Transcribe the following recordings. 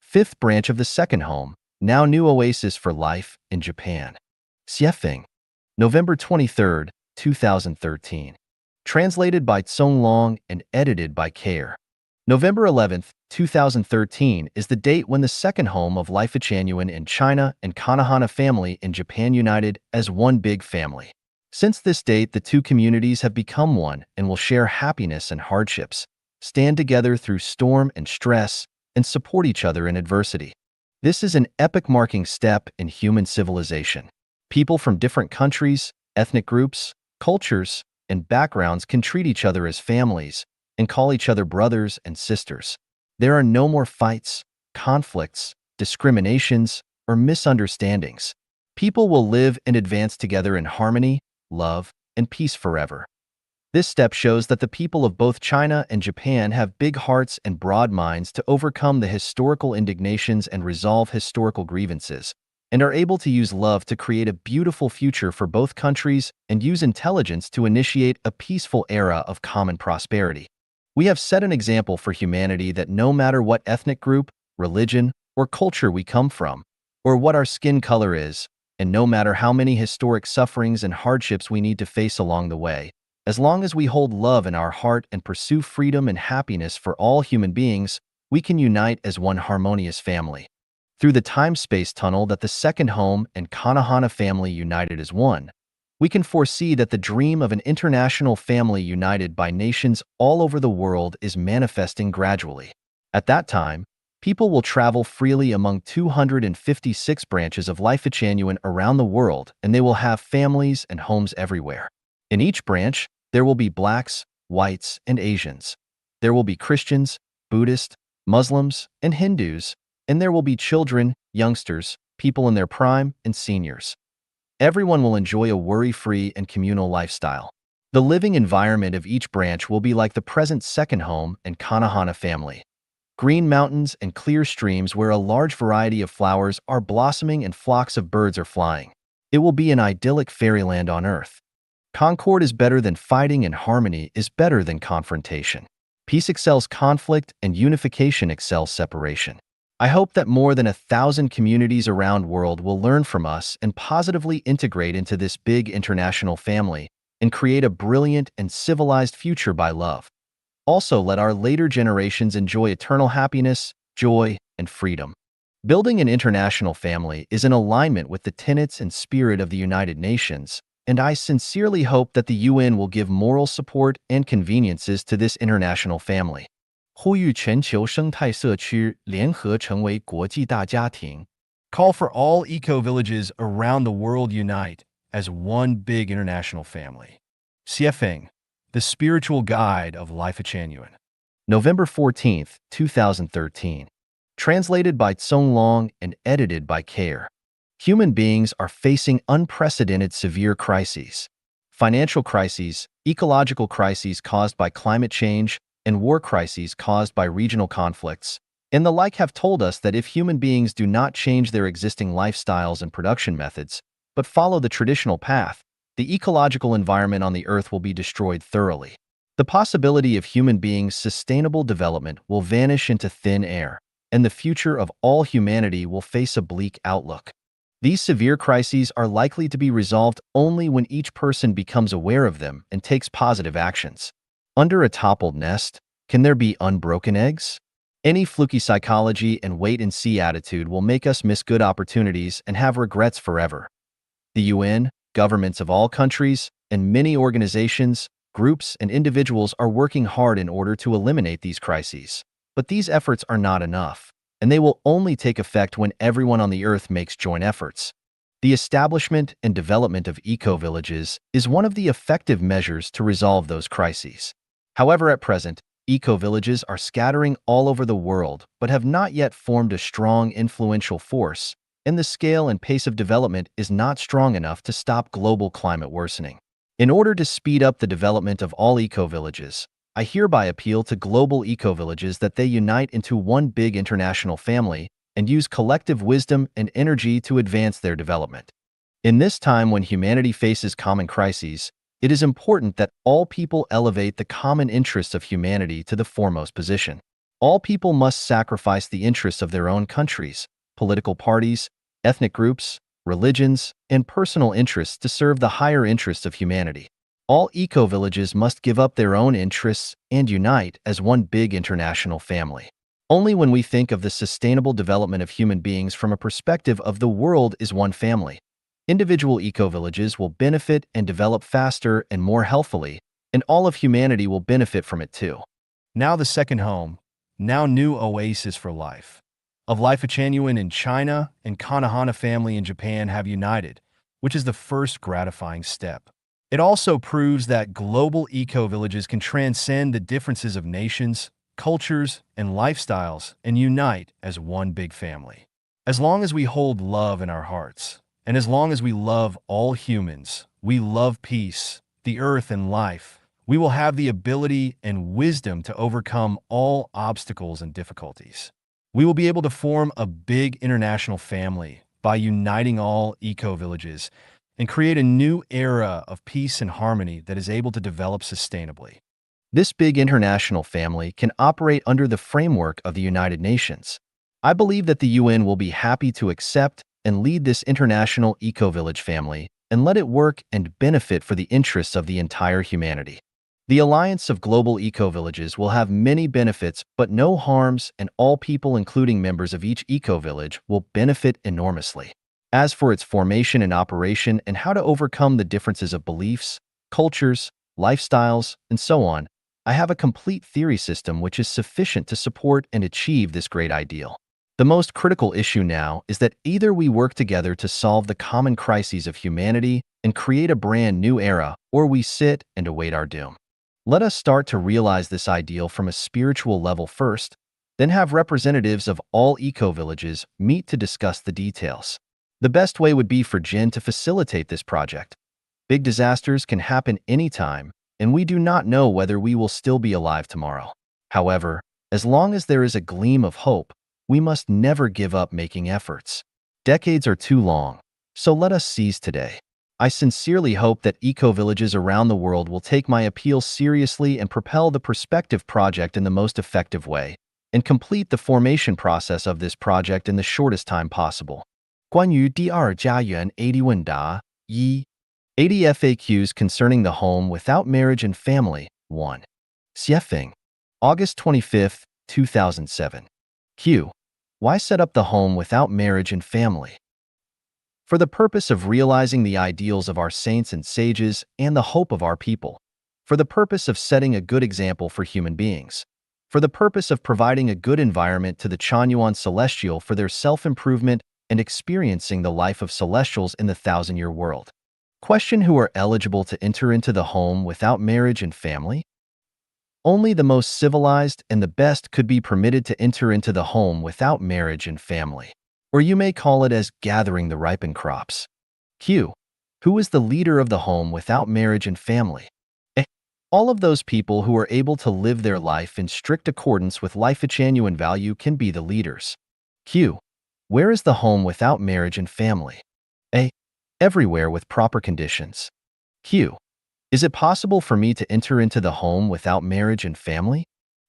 fifth branch of the second home, now new oasis for life in Japan. Xuefeng, November 23, 2013. Translated by Tsong Long and edited by Care. November 11, 2013 is the date when the second home of Lifechanyuan in China and Kanahana family in Japan united as one big family. Since this date, the two communities have become one and will share happiness and hardships, stand together through storm and stress, and support each other in adversity. This is an epoch-marking step in human civilization. People from different countries, ethnic groups, cultures, and backgrounds can treat each other as families and call each other brothers and sisters. There are no more fights, conflicts, discriminations, or misunderstandings. People will live and advance together in harmony, love, and peace forever. This step shows that the people of both China and Japan have big hearts and broad minds to overcome the historical indignations and resolve historical grievances, and are able to use love to create a beautiful future for both countries and use intelligence to initiate a peaceful era of common prosperity. We have set an example for humanity that no matter what ethnic group, religion, or culture we come from, or what our skin color is, and no matter how many historic sufferings and hardships we need to face along the way, as long as we hold love in our heart and pursue freedom and happiness for all human beings, we can unite as one harmonious family. Through the time-space tunnel that the second home and Kanahana family united as one, we can foresee that the dream of an international family united by nations all over the world is manifesting gradually. At that time, people will travel freely among 256 branches of Lifechanyuan around the world, and they will have families and homes everywhere. In each branch, there will be blacks, whites, and Asians. There will be Christians, Buddhists, Muslims, and Hindus, and there will be children, youngsters, people in their prime, and seniors. Everyone will enjoy a worry-free and communal lifestyle. The living environment of each branch will be like the present second home and Kanahana family. Green mountains and clear streams where a large variety of flowers are blossoming and flocks of birds are flying. It will be an idyllic fairyland on earth. Concord is better than fighting and harmony is better than confrontation. Peace excels conflict and unification excels separation. I hope that more than 1,000 communities around the world will learn from us and positively integrate into this big international family and create a brilliant and civilized future by love. Also, let our later generations enjoy eternal happiness, joy, and freedom. Building an international family is in alignment with the tenets and spirit of the United Nations, and I sincerely hope that the UN will give moral support and conveniences to this international family. 呼吁全球生态社区联合成为国际大家庭. Call for all eco-villages around the world unite as one big international family. Xuefeng, the spiritual guide of Lifechanyuan. November 14, 2013. Translated by Tsong Long and edited by Care. Human beings are facing unprecedented severe crises. Financial crises, ecological crises caused by climate change, and war crises caused by regional conflicts, and the like have told us that if human beings do not change their existing lifestyles and production methods, but follow the traditional path, the ecological environment on the earth will be destroyed thoroughly. The possibility of human beings' sustainable development will vanish into thin air, and the future of all humanity will face a bleak outlook. These severe crises are likely to be resolved only when each person becomes aware of them and takes positive actions. Under a toppled nest, can there be unbroken eggs? Any fluky psychology and wait-and-see attitude will make us miss good opportunities and have regrets forever. The UN, governments of all countries, and many organizations, groups, and individuals are working hard in order to eliminate these crises. But these efforts are not enough, and they will only take effect when everyone on the earth makes joint efforts. The establishment and development of eco-villages is one of the effective measures to resolve those crises. However, at present, eco-villages are scattering all over the world but have not yet formed a strong, influential force, and the scale and pace of development is not strong enough to stop global climate worsening. In order to speed up the development of all eco-villages, I hereby appeal to global eco-villages that they unite into one big international family and use collective wisdom and energy to advance their development. In this time when humanity faces common crises, it is important that all people elevate the common interests of humanity to the foremost position. All people must sacrifice the interests of their own countries, political parties, ethnic groups, religions, and personal interests to serve the higher interests of humanity. All eco-villages must give up their own interests and unite as one big international family. Only when we think of the sustainable development of human beings from a perspective of the world is one family, individual eco-villages will benefit and develop faster and more healthily, and all of humanity will benefit from it too. Now the second home, now new oasis for life. Of Lifechanyuan in China and Kanahana family in Japan have united, which is the first gratifying step. It also proves that global eco-villages can transcend the differences of nations, cultures, and lifestyles and unite as one big family. As long as we hold love in our hearts, and as long as we love all humans, we love peace, the earth, and life, we will have the ability and wisdom to overcome all obstacles and difficulties. We will be able to form a big international family by uniting all eco-villages and create a new era of peace and harmony that is able to develop sustainably. This big international family can operate under the framework of the United Nations. I believe that the UN will be happy to accept and lead this international eco-village family and let it work and benefit for the interests of the entire humanity. The alliance of global eco-villages will have many benefits but no harms, and all people, including members of each eco-village, will benefit enormously. As for its formation and operation and how to overcome the differences of beliefs, cultures, lifestyles, and so on, I have a complete theory system which is sufficient to support and achieve this great ideal. The most critical issue now is that either we work together to solve the common crises of humanity and create a brand new era, or we sit and await our doom. Let us start to realize this ideal from a spiritual level first, then have representatives of all eco-villages meet to discuss the details. The best way would be for Jin to facilitate this project. Big disasters can happen anytime, and we do not know whether we will still be alive tomorrow. However, as long as there is a gleam of hope, we must never give up making efforts. Decades are too long, so let us seize today. I sincerely hope that eco-villages around the world will take my appeal seriously and propel the Perspective project in the most effective way, and complete the formation process of this project in the shortest time possible. 关于第二家园 80问答 1. 80 FAQs concerning the home without marriage and family. 1. Xuefeng, August 25, 2007. Q. Why set up the home without marriage and family? For the purpose of realizing the ideals of our saints and sages and the hope of our people. For the purpose of setting a good example for human beings. For the purpose of providing a good environment to the Chanyuan celestial for their self-improvement and experiencing the life of celestials in the thousand-year world. Question: who are eligible to enter into the home without marriage and family? Only the most civilized and the best could be permitted to enter into the home without marriage and family. Or you may call it as gathering the ripened crops. Q. Who is the leader of the home without marriage and family? A. All of those people who are able to live their life in strict accordance with Lifechanyuan value can be the leaders. Q. Where is the home without marriage and family? A. Everywhere with proper conditions. Q. Is it possible for me to enter into the home without marriage and family?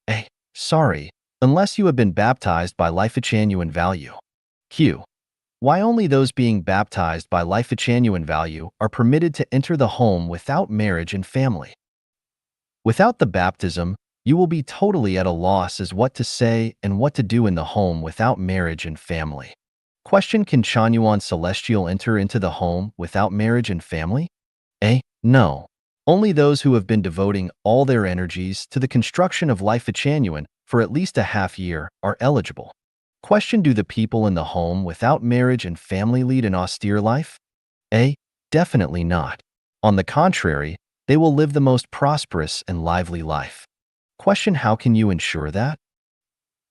A. Sorry, unless you have been baptized by Lifechanyuan value. Q. Why only those being baptized by Lifechanyuan value are permitted to enter the home without marriage and family? Without the baptism, you will be totally at a loss as what to say and what to do in the home without marriage and family. Question: can Chanyuan Celestial enter into the home without marriage and family? A. No. Only those who have been devoting all their energies to the construction of Lifechanyuan for at least a half year are eligible. Question: do the people in the home without marriage and family lead an austere life? A. Definitely not. On the contrary, they will live the most prosperous and lively life. Question: how can you ensure that?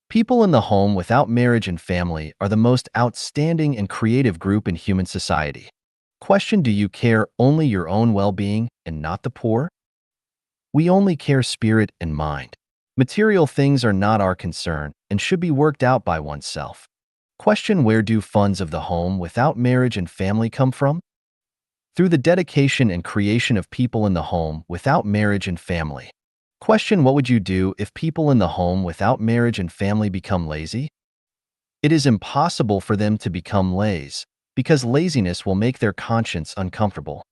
People in the home without marriage and family are the most outstanding and creative group in human society. Question: do you care only your own well-being and not the poor? We only care spirit and mind. Material things are not our concern and should be worked out by oneself. Question: where do funds of the home without marriage and family come from? Through the dedication and creation of people in the home without marriage and family. Question: what would you do if people in the home without marriage and family become lazy? It is impossible for them to become lazy because laziness will make their conscience uncomfortable.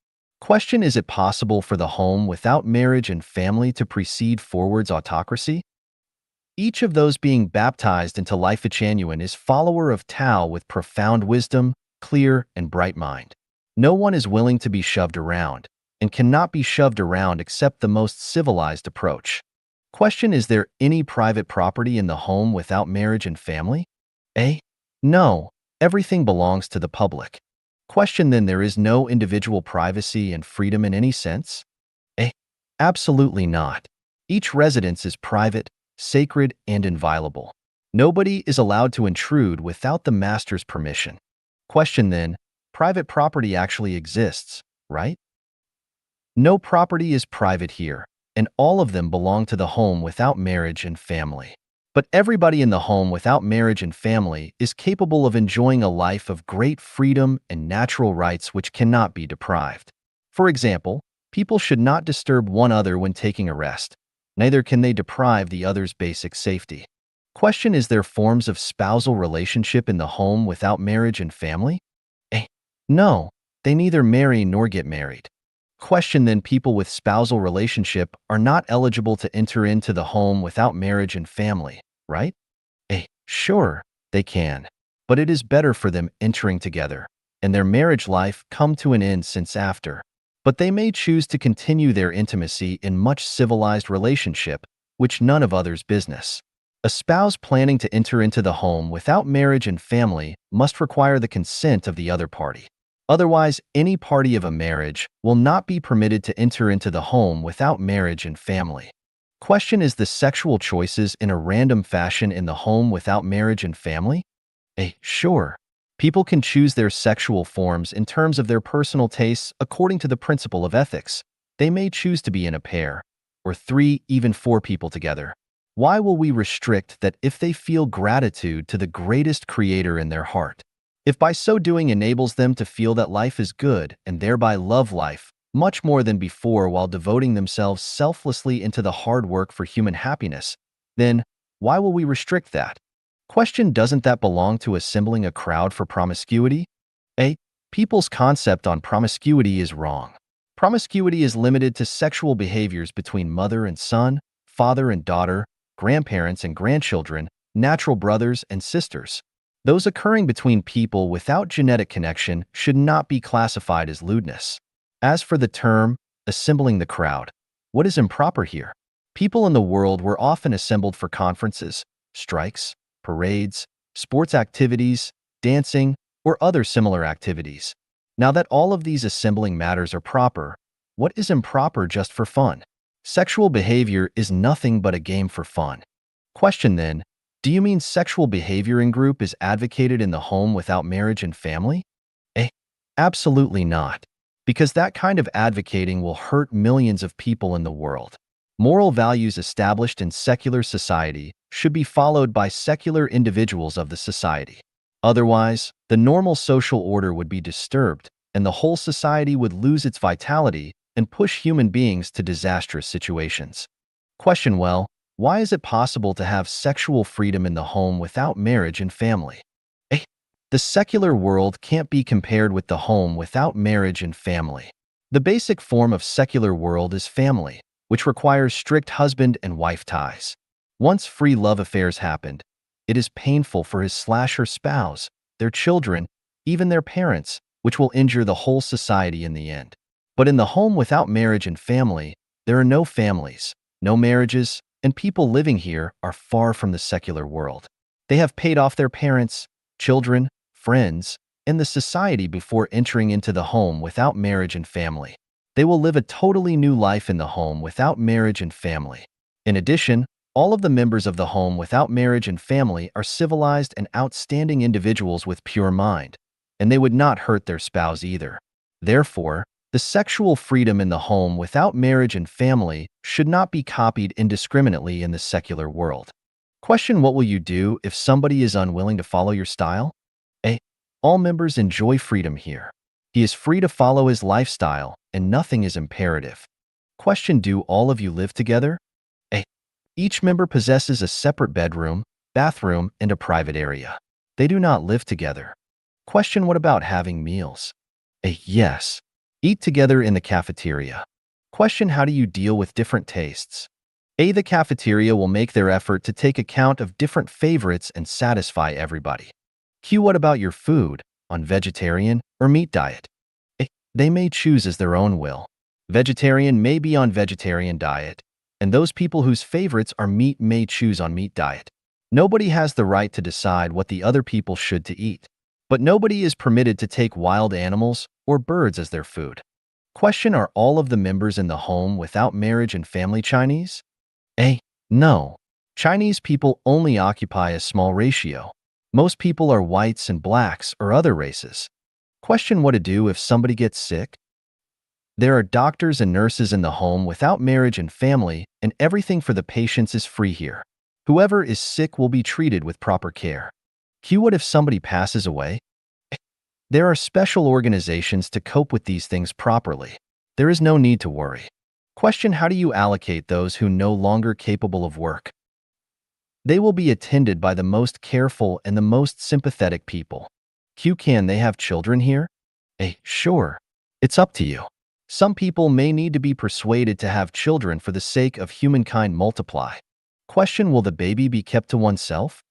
Question: is it possible for the home without marriage and family to proceed forwards autocracy? Each of those being baptized into Lifechanyuan is follower of Tao with profound wisdom, clear and bright mind. No one is willing to be shoved around, and cannot be shoved around except the most civilized approach. Question: is there any private property in the home without marriage and family? A. No, everything belongs to the public. Question: then there is no individual privacy and freedom in any sense? A. Absolutely not. Each residence is private, sacred, and inviolable. Nobody is allowed to intrude without the master's permission. Question: then, private property actually exists, right? No property is private here, and all of them belong to the home without marriage and family. But everybody in the home without marriage and family is capable of enjoying a life of great freedom and natural rights which cannot be deprived. For example, people should not disturb one another when taking a rest. Neither can they deprive the other's basic safety. Question: is there forms of spousal relationship in the home without marriage and family? A. No, they neither marry nor get married. Question: then people with spousal relationship are not eligible to enter into the home without marriage and family, right? A. Sure, they can. But it is better for them entering together, and their marriage life come to an end since after. But they may choose to continue their intimacy in much civilized relationship, which none of others' business. A spouse planning to enter into the home without marriage and family must require the consent of the other party. Otherwise, any party of a marriage will not be permitted to enter into the home without marriage and family. Question: is the sexual choices in a random fashion in the home without marriage and family? A. Sure. People can choose their sexual forms in terms of their personal tastes according to the principle of ethics. They may choose to be in a pair, or 3, even 4 people together. Why will we restrict that if they feel gratitude to the greatest creator in their heart? If by so doing enables them to feel that life is good and thereby love life much more than before while devoting themselves selflessly into the hard work for human happiness, then why will we restrict that? Question: doesn't that belong to assembling a crowd for promiscuity? A. People's concept on promiscuity is wrong. Promiscuity is limited to sexual behaviors between mother and son, father and daughter, grandparents and grandchildren, natural brothers and sisters. Those occurring between people without genetic connection should not be classified as lewdness. As for the term, assembling the crowd, what is improper here? People in the world were often assembled for conferences, strikes, parades, sports activities, dancing, or other similar activities. Now that all of these assembling matters are proper, what is improper just for fun? Sexual behavior is nothing but a game for fun. Question: then, do you mean sexual behavior in group is advocated in the home without marriage and family? A. Absolutely not. Because that kind of advocating will hurt millions of people in the world. Moral values established in secular society should be followed by secular individuals of the society. Otherwise, the normal social order would be disturbed, and the whole society would lose its vitality and push human beings to disastrous situations. Question: well, why is it possible to have sexual freedom in the home without marriage and family? A. The secular world can't be compared with the home without marriage and family. The basic form of secular world is family, which requires strict husband and wife ties. Once free love affairs happened, it is painful for his/her spouse, their children, even their parents, which will injure the whole society in the end. But in the home without marriage and family, there are no families, no marriages, and people living here are far from the secular world. They have paid off their parents, children, friends, and the society before entering into the home without marriage and family. They will live a totally new life in the home without marriage and family. In addition, all of the members of the home without marriage and family are civilized and outstanding individuals with pure mind, and they would not hurt their spouse either. Therefore, the sexual freedom in the home without marriage and family should not be copied indiscriminately in the secular world. Question: what will you do if somebody is unwilling to follow your style? A. All members enjoy freedom here. He is free to follow his lifestyle, and nothing is imperative. Question: do all of you live together? Each member possesses a separate bedroom, bathroom, and a private area. They do not live together. Question: what about having meals? A. Yes. Eat together in the cafeteria. Question: how do you deal with different tastes? A. The cafeteria will make their effort to take account of different favorites and satisfy everybody. Q. What about your food? On vegetarian or meat diet? A. They may choose as their own will. Vegetarian may be on vegetarian diet, and those people whose favorites are meat may choose on meat diet. Nobody has the right to decide what the other people should to eat, but nobody is permitted to take wild animals or birds as their food. Question: are all of the members in the home without marriage and family Chinese? A. No. Chinese people only occupy a small ratio. Most people are whites and blacks or other races. Question: what to do if somebody gets sick? There are doctors and nurses in the home without marriage and family, and everything for the patients is free here. Whoever is sick will be treated with proper care. Q. What if somebody passes away? There are special organizations to cope with these things properly. There is no need to worry. Question: how do you allocate those who no longer capable of work? They will be attended by the most careful and the most sympathetic people. Q. Can they have children here? A. Sure. It's up to you. Some people may need to be persuaded to have children for the sake of humankind multiply. Question: will the baby be kept to oneself?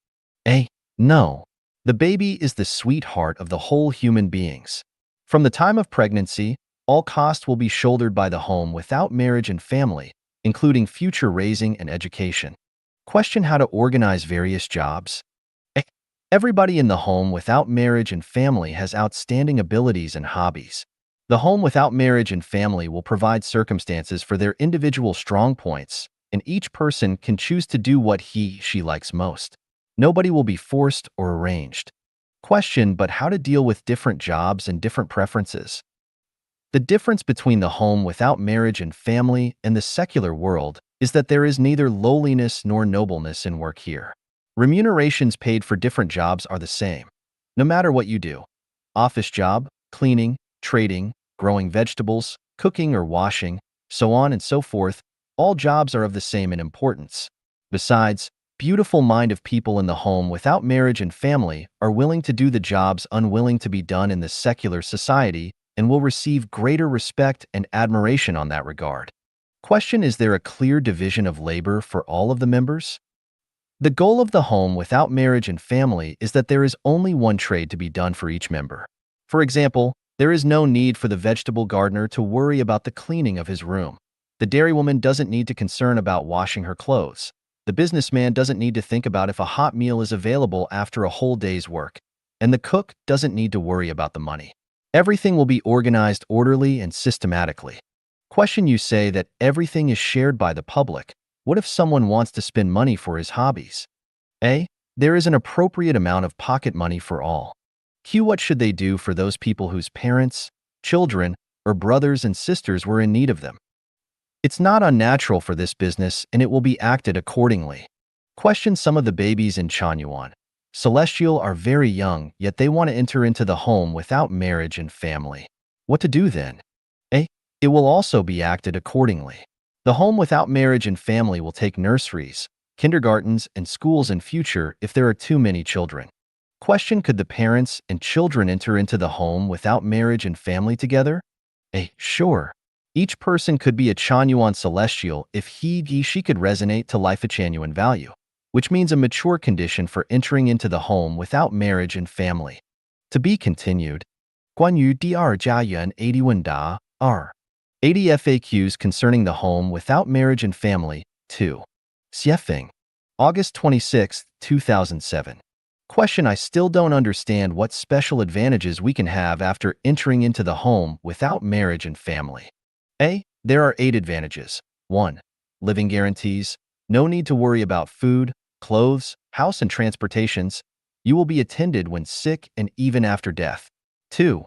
A. No. The baby is the sweetheart of the whole human beings. From the time of pregnancy, all costs will be shouldered by the home without marriage and family, including future raising and education. Question: how to organize various jobs? A. Everybody in the home without marriage and family has outstanding abilities and hobbies. The home without marriage and family will provide circumstances for their individual strong points, and each person can choose to do what she likes most. Nobody will be forced or arranged. Question: but how to deal with different jobs and different preferences? The difference between the home without marriage and family and the secular world is that there is neither lowliness nor nobleness in work here. Remunerations paid for different jobs are the same, no matter what you do. Office job, cleaning, trading, growing vegetables, cooking or washing, so on and so forth, all jobs are of the same in importance. Besides, beautiful mind of people in the home without marriage and family are willing to do the jobs unwilling to be done in the secular society and will receive greater respect and admiration on that regard. Question: is there a clear division of labor for all of the members? The goal of the home without marriage and family is that there is only one trade to be done for each member. For example, there is no need for the vegetable gardener to worry about the cleaning of his room. The dairywoman doesn't need to concern about washing her clothes. The businessman doesn't need to think about if a hot meal is available after a whole day's work. And the cook doesn't need to worry about the money. Everything will be organized orderly and systematically. Question: you say that everything is shared by the public. What if someone wants to spend money for his hobbies? A. There is an appropriate amount of pocket money for all. Q. What should they do for those people whose parents, children, or brothers and sisters were in need of them? It's not unnatural for this business, and it will be acted accordingly. Question: some of the babies in Chanyuan, Celestial, are very young, yet they want to enter into the home without marriage and family. What to do then? A. It will also be acted accordingly. The home without marriage and family will take nurseries, kindergartens, and schools in future if there are too many children. Question: could the parents and children enter into the home without marriage and family together? A. Sure. Each person could be a Chanyuan Celestial if she could resonate to Lifechanyuan value, which means a mature condition for entering into the home without marriage and family. To be continued. 关于第二家园 80问答 2. 80 FAQs concerning the home without marriage and family 2. Xuefeng. August 26, 2007. Question: I still don't understand what special advantages we can have after entering into the home without marriage and family. A. There are 8 advantages. 1. Living guarantees. No need to worry about food, clothes, house, and transportations. You will be attended when sick and even after death. 2.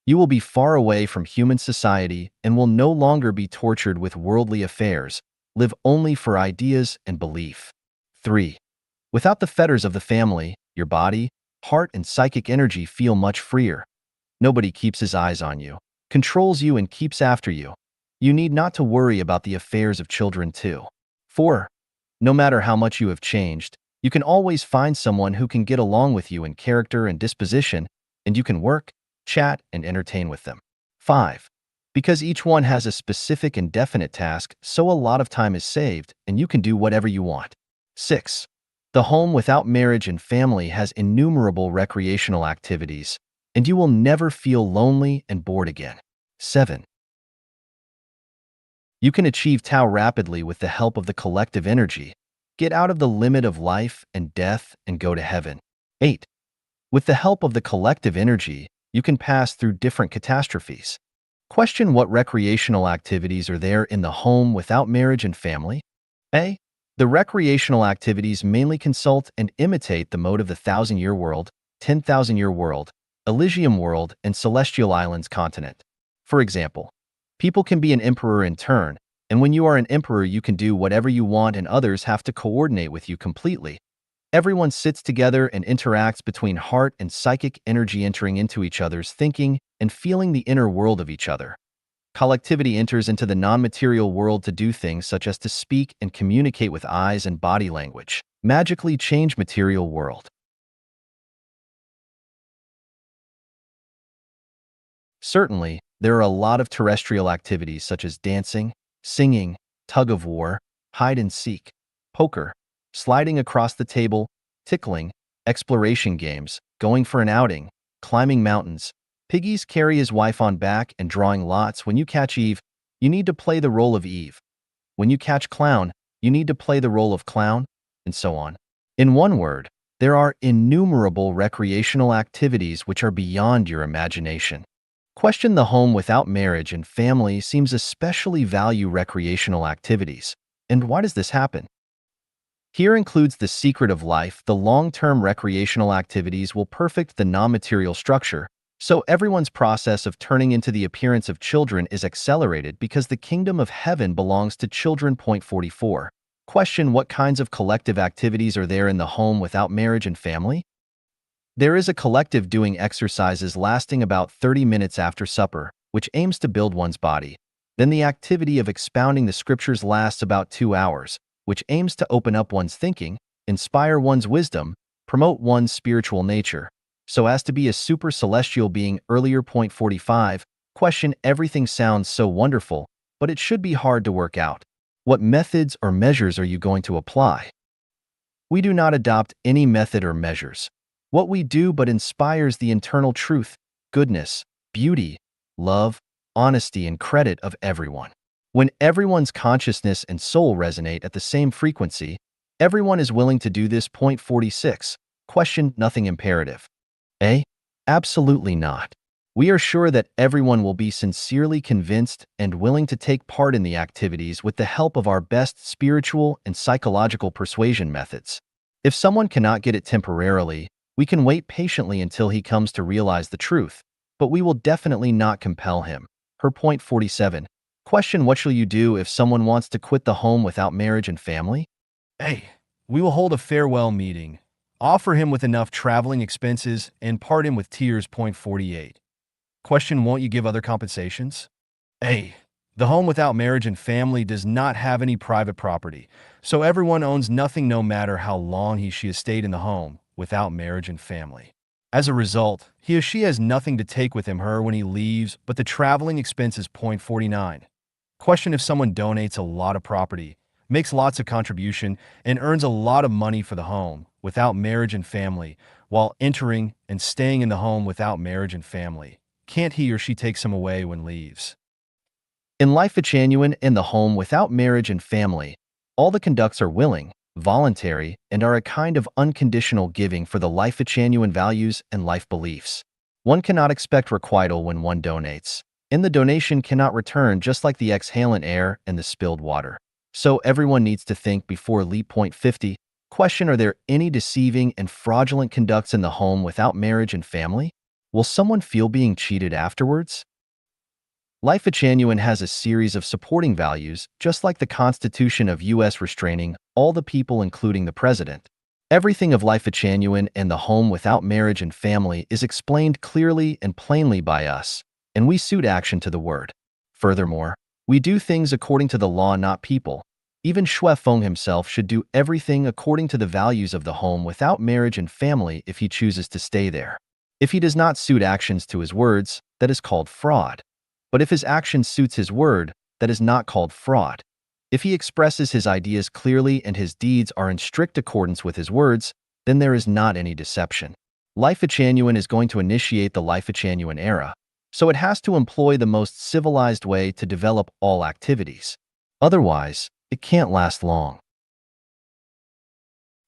You will be far away from human society and will no longer be tortured with worldly affairs. Live only for ideas and belief. 3. Without the fetters of the family, your body, heart, and psychic energy feel much freer. Nobody keeps his eyes on you, controls you, and keeps after you. You need not to worry about the affairs of children too. 4. No matter how much you have changed, you can always find someone who can get along with you in character and disposition, and you can work, chat, and entertain with them. 5. Because each one has a specific and definite task, so a lot of time is saved, and you can do whatever you want. 6. The home without marriage and family has innumerable recreational activities, and you will never feel lonely and bored again. 7. You can achieve Tao rapidly with the help of the collective energy, get out of the limit of life and death, and go to heaven. 8. With the help of the collective energy, you can pass through different catastrophes. Question: what recreational activities are there in the home without marriage and family? A. The recreational activities mainly consult and imitate the mode of the Thousand-Year World, 10,000-Year World, Elysium World, and Celestial Islands continent. For example, people can be an emperor in turn, and when you are an emperor you can do whatever you want and others have to coordinate with you completely. Everyone sits together and interacts between heart and psychic energy, entering into each other's thinking and feeling the inner world of each other. Collectivity enters into the non-material world to do things such as to speak and communicate with eyes and body language, magically change material world. Certainly, there are a lot of terrestrial activities such as dancing, singing, tug-of-war, hide-and-seek, poker, sliding across the table, tickling, exploration games, going for an outing, climbing mountains. Piggies carry his wife on back and drawing lots. When you catch Eve, you need to play the role of Eve. When you catch clown, you need to play the role of clown, and so on. In one word, there are innumerable recreational activities which are beyond your imagination. Question: the home without marriage and family seems especially value recreational activities. And why does this happen? Here includes the secret of life. The long-term recreational activities will perfect the non-material structure, so everyone's process of turning into the appearance of children is accelerated because the kingdom of heaven belongs to children. Point 44. Question: what kinds of collective activities are there in the home without marriage and family? There is a collective doing exercises lasting about 30 minutes after supper, which aims to build one's body. Then the activity of expounding the scriptures lasts about 2 hours, which aims to open up one's thinking, inspire one's wisdom, promote one's spiritual nature, so as to be a super celestial being. Earlier. Point 45. Question: everything sounds so wonderful, but it should be hard to work out. What methods or measures are you going to apply? We do not adopt any method or measures. What we do but inspires the internal truth, goodness, beauty, love, honesty, and credit of everyone. When everyone's consciousness and soul resonate at the same frequency, everyone is willing to do this. Point 46. Question: nothing imperative. A. Absolutely not. We are sure that everyone will be sincerely convinced and willing to take part in the activities with the help of our best spiritual and psychological persuasion methods. If someone cannot get it temporarily, we can wait patiently until he comes to realize the truth, but we will definitely not compel him. Her. Point 47. Question: what shall you do if someone wants to quit the home without marriage and family? A. We will hold a farewell meeting, offer him with enough traveling expenses, and part him with tears. Point 48. Question: won't you give other compensations? A. The home without marriage and family does not have any private property, so everyone owns nothing no matter how long she has stayed in the home without marriage and family. As a result, he or she has nothing to take with him her when he leaves but the traveling expenses. Point 49. Question: if someone donates a lot of property, makes lots of contribution, and earns a lot of money for the home without marriage and family, while entering and staying in the home without marriage and family, can't he or she take some away when leaves? In Lifechanyuan, in the home without marriage and family, all the conducts are willing, voluntary, and are a kind of unconditional giving for the Lifechanyuan values and life beliefs. One cannot expect requital when one donates, and the donation cannot return, just like the exhalant air and the spilled water. So everyone needs to think before leap. Point 50. Question: are there any deceiving and fraudulent conducts in the home without marriage and family? Will someone feel being cheated afterwards? Lifechanyuan has a series of supporting values, just like the Constitution of U.S. restraining all the people including the President. Everything of Lifechanyuan and the home without marriage and family is explained clearly and plainly by us, and we suit action to the word. Furthermore, we do things according to the law, not people. Even Xuefeng himself should do everything according to the values of the home without marriage and family if he chooses to stay there. If he does not suit actions to his words, that is called fraud. But if his action suits his word, that is not called fraud. If he expresses his ideas clearly and his deeds are in strict accordance with his words, then there is not any deception. Lifechanyuan is going to initiate the Lifechanyuan era, so it has to employ the most civilized way to develop all activities. Otherwise, it can't last long.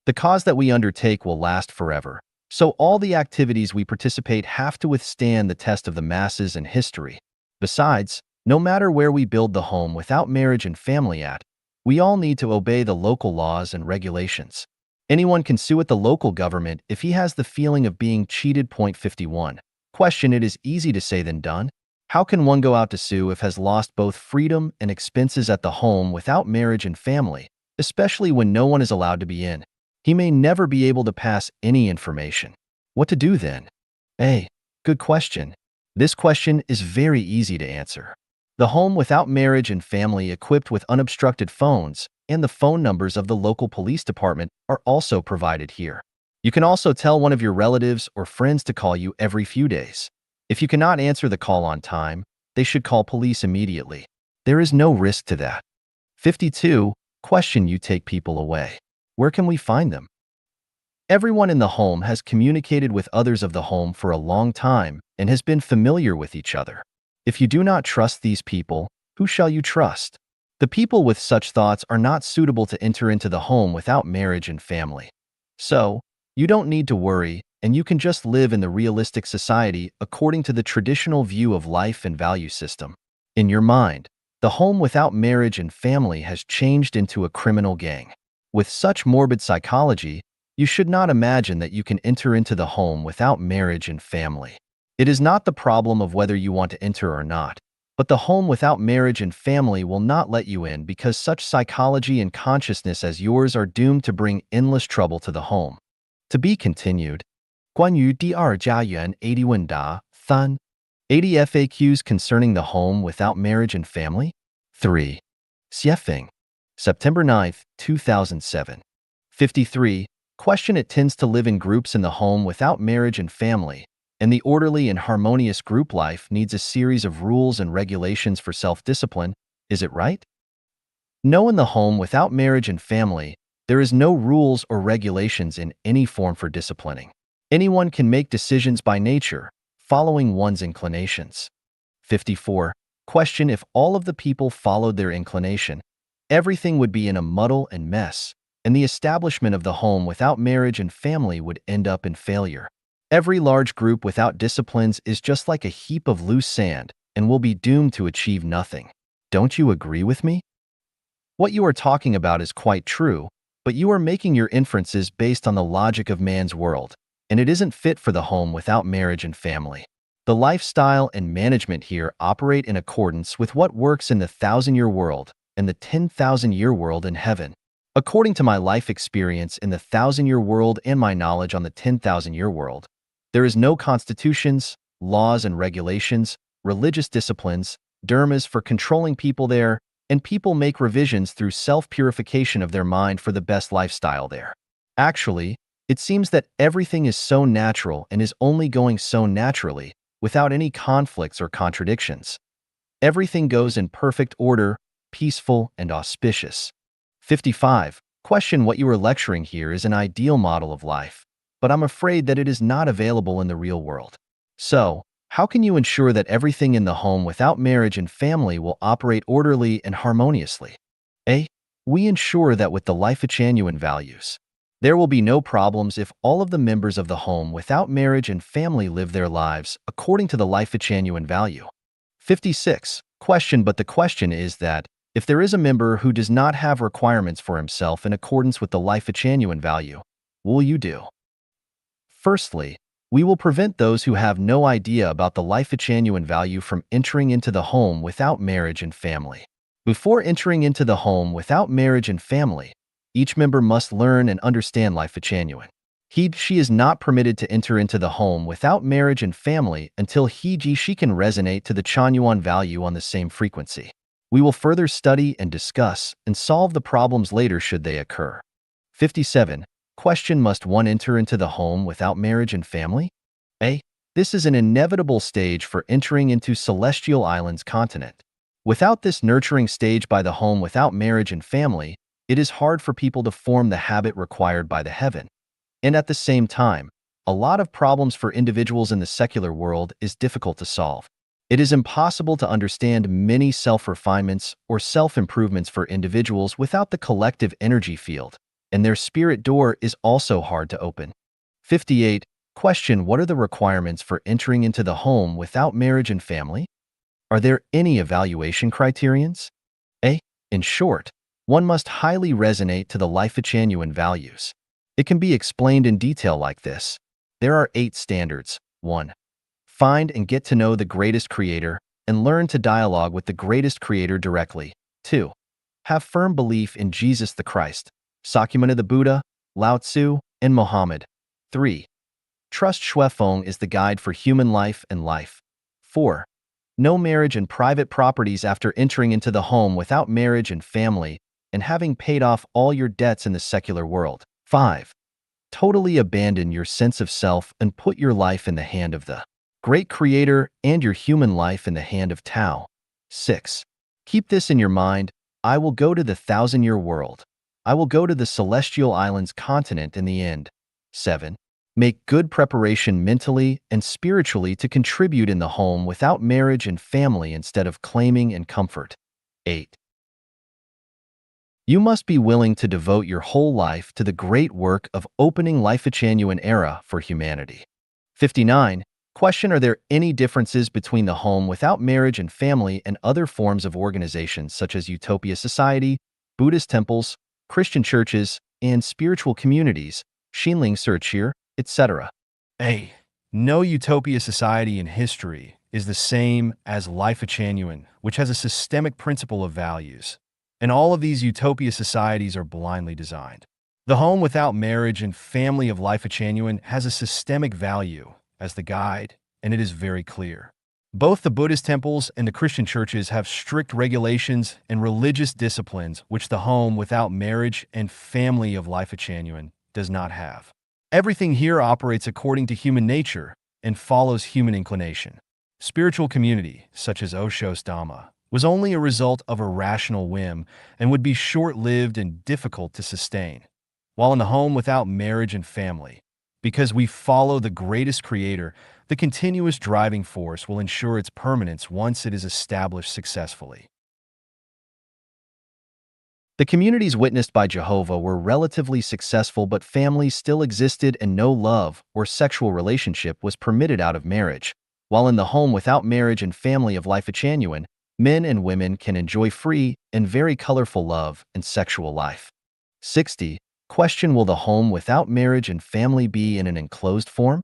The cause that we undertake will last forever, so all the activities we participate have to withstand the test of the masses and history. Besides, no matter where we build the home without marriage and family at, we all need to obey the local laws and regulations. Anyone can sue at the local government if he has the feeling of being cheated. Point 51. Question: it is easy to say than done. How can one go out to sue if has lost both freedom and expenses at the home without marriage and family, especially when no one is allowed to be in? He may never be able to pass any information. What to do then? Good question. This question is very easy to answer. The home without marriage and family equipped with unobstructed phones and the phone numbers of the local police department are also provided here. You can also tell one of your relatives or friends to call you every few days. If you cannot answer the call on time, they should call police immediately. There is no risk to that. 52. Question: you take people away. Where can we find them? Everyone in the home has communicated with others of the home for a long time and has been familiar with each other. If you do not trust these people, who shall you trust? The people with such thoughts are not suitable to enter into the home without marriage and family. So, you don't need to worry, and you can just live in the realistic society according to the traditional view of life and value system. In your mind, the home without marriage and family has changed into a criminal gang. With such morbid psychology, you should not imagine that you can enter into the home without marriage and family. It is not the problem of whether you want to enter or not, but the home without marriage and family will not let you in because such psychology and consciousness as yours are doomed to bring endless trouble to the home. To be continued. 关于第二家园80问答 3. 80 FAQs concerning the home without marriage and family? 3. Xuefeng. September 9, 2007. 53. Question: it tends to live in groups in the home without marriage and family, and the orderly and harmonious group life needs a series of rules and regulations for self-discipline. Is it right? No, in the home without marriage and family, there is no rules or regulations in any form for disciplining. Anyone can make decisions by nature, following one's inclinations. 54. Question: if all of the people followed their inclination, everything would be in a muddle and mess, and the establishment of the home without marriage and family would end up in failure. Every large group without disciplines is just like a heap of loose sand and will be doomed to achieve nothing. Don't you agree with me? What you are talking about is quite true, but you are making your inferences based on the logic of man's world, and it isn't fit for the home without marriage and family. The lifestyle and management here operate in accordance with what works in the 1,000-year world and the 10,000-year world in heaven. According to my life experience in the 1,000-year world and my knowledge on the 10,000-year world, there is no constitutions, laws and regulations, religious disciplines, dharmas for controlling people there, and people make revisions through self-purification of their mind for the best lifestyle there. Actually, it seems that everything is so natural and is only going so naturally, without any conflicts or contradictions. Everything goes in perfect order, peaceful and auspicious. 55. Question: what you are lecturing here is an ideal model of life, but I'm afraid that it is not available in the real world. So, how can you ensure that everything in the home without marriage and family will operate orderly and harmoniously? We ensure that with the Lifechanyuan values, there will be no problems if all of the members of the home without marriage and family live their lives according to the Lifechanyuan value. 56. Question: but the question is that, if there is a member who does not have requirements for himself in accordance with the Lifechanyuan value, what will you do? Firstly, we will prevent those who have no idea about the Lifechanyuan value from entering into the home without marriage and family. Before entering into the home without marriage and family, each member must learn and understand Lifechanyuan. She is not permitted to enter into the home without marriage and family until she can resonate to the Chanyuan value on the same frequency. We will further study and discuss and solve the problems later should they occur. 57. Question: must one enter into the home without marriage and family? A. This is an inevitable stage for entering into Celestial Island's continent. Without this nurturing stage by the home without marriage and family, it is hard for people to form the habit required by the heaven. And at the same time, a lot of problems for individuals in the secular world is difficult to solve. It is impossible to understand many self-refinements or self-improvements for individuals without the collective energy field, and their spirit door is also hard to open. 58. Question: what are the requirements for entering into the home without marriage and family? Are there any evaluation criterions? A. In short, one must highly resonate to the Lifechanyuan values. It can be explained in detail like this. There are 8 standards. 1. Find and get to know the greatest creator and learn to dialogue with the greatest creator directly. 2. Have firm belief in Jesus the Christ, Sakyamuni the Buddha, Lao Tzu, and Mohammed. 3. Trust Xuefeng is the guide for human life and life. 4. No marriage and private properties after entering into the home without marriage and family and having paid off all your debts in the secular world. 5. Totally abandon your sense of self and put your life in the hand of the great creator and your human life in the hand of Tao. 6. Keep this in your mind: I will go to the 1,000-year world. I will go to the Celestial Islands continent in the end. 7. Make good preparation mentally and spiritually to contribute in the home without marriage and family instead of claiming and comfort. 8. You must be willing to devote your whole life to the great work of opening Lifechanyuan era for humanity. 59. Question: are there any differences between the home without marriage and family and other forms of organizations such as Utopia Society, Buddhist temples, Christian churches, and spiritual communities, Xinling Sirchir, etc.? A. No Utopia Society in history is the same as Lifechanyuan, which has a systemic principle of values. And all of these Utopia Societies are blindly designed. The home without marriage and family of Lifechanyuan has a systemic value as the guide, and it is very clear. Both the Buddhist temples and the Christian churches have strict regulations and religious disciplines which the home without marriage and family of Lifechanyuan does not have. Everything here operates according to human nature and follows human inclination. Spiritual community, such as Osho's Dhamma, was only a result of a rational whim and would be short-lived and difficult to sustain. While in the home without marriage and family, because we follow the greatest creator, the continuous driving force will ensure its permanence once it is established successfully. The communities witnessed by Jehovah were relatively successful, but families still existed and no love or sexual relationship was permitted out of marriage. While in the home without marriage and family of Lifechanyuan, men and women can enjoy free and very colorful love and sexual life. 60. Question: will the home without marriage and family be in an enclosed form?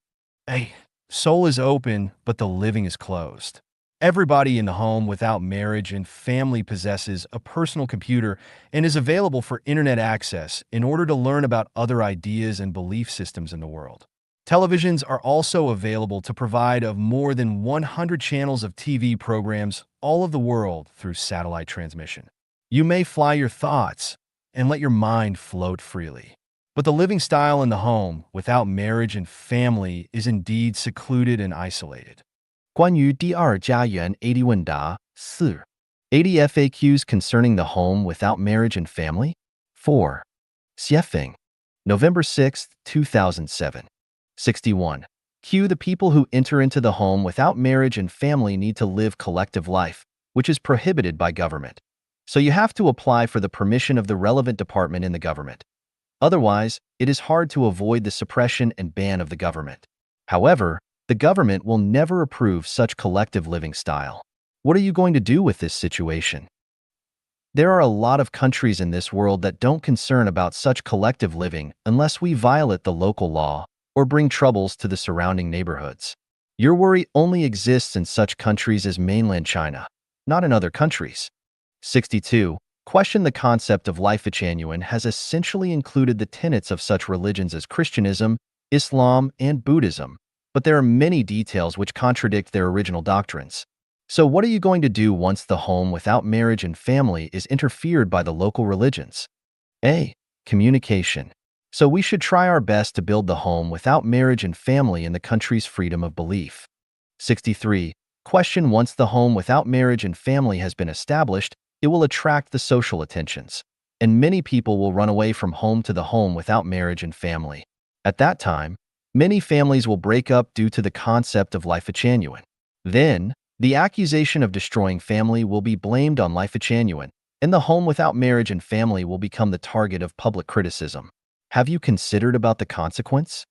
A. Soul is open, but the living is closed. Everybody in the home without marriage and family possesses a personal computer and is available for internet access in order to learn about other ideas and belief systems in the world. Televisions are also available to provide of more than 100 channels of TV programs all of the world through satellite transmission. You may fly your thoughts and let your mind float freely. But the living style in the home without marriage and family is indeed secluded and isolated. 关于第二家园80问答4. 80 FAQs concerning the home without marriage and family. 4. Xuefeng, November 6, 2007. 61. Q. The people who enter into the home without marriage and family need to live collective life, which is prohibited by government. So you have to apply for the permission of the relevant department in the government. Otherwise, it is hard to avoid the suppression and ban of the government. However, the government will never approve such collective living style. What are you going to do with this situation? There are a lot of countries in this world that don't concern about such collective living unless we violate the local law or bring troubles to the surrounding neighborhoods. Your worry only exists in such countries as mainland China, not in other countries. 62. Question: the concept of Lifechanyuan has essentially included the tenets of such religions as Christianism, Islam, and Buddhism, but there are many details which contradict their original doctrines. So what are you going to do once the home without marriage and family is interfered by the local religions? A. Communication. So we should try our best to build the home without marriage and family in the country's freedom of belief. 63. Question: once the home without marriage and family has been established, it will attract the social attentions, and many people will run away from home to the home without marriage and family. At that time, many families will break up due to the concept of Lifechanyuan. Then, the accusation of destroying family will be blamed on Lifechanyuan, and the home without marriage and family will become the target of public criticism. Have you considered about the consequence?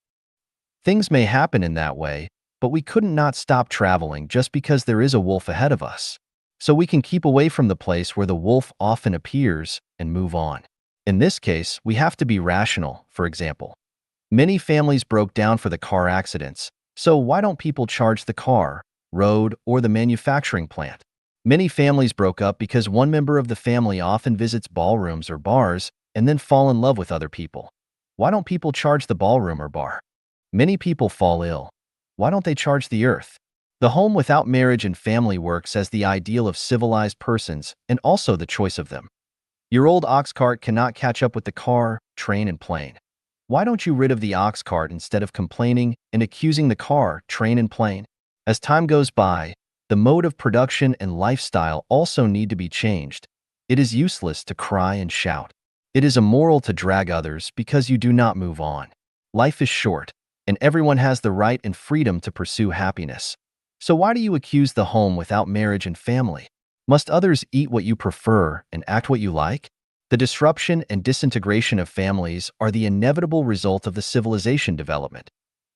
Things may happen in that way, but we couldn't not stop traveling just because there is a wolf ahead of us. So we can keep away from the place where the wolf often appears and move on. In this case, we have to be rational. For example, many families broke down for the car accidents, so why don't people charge the car, road, or the manufacturing plant? Many families broke up because one member of the family often visits ballrooms or bars and then fall in love with other people. Why don't people charge the ballroom or bar? Many people fall ill. Why don't they charge the earth? The home without marriage and family works as the ideal of civilized persons and also the choice of them. Your old ox cart cannot catch up with the car, train, and plane. Why don't you rid of the ox cart instead of complaining and accusing the car, train, and plane? As time goes by, the mode of production and lifestyle also need to be changed. It is useless to cry and shout. It is immoral to drag others because you do not move on. Life is short, and everyone has the right and freedom to pursue happiness. So why do you accuse the home without marriage and family? Must others eat what you prefer and act what you like? The disruption and disintegration of families are the inevitable result of the civilization development.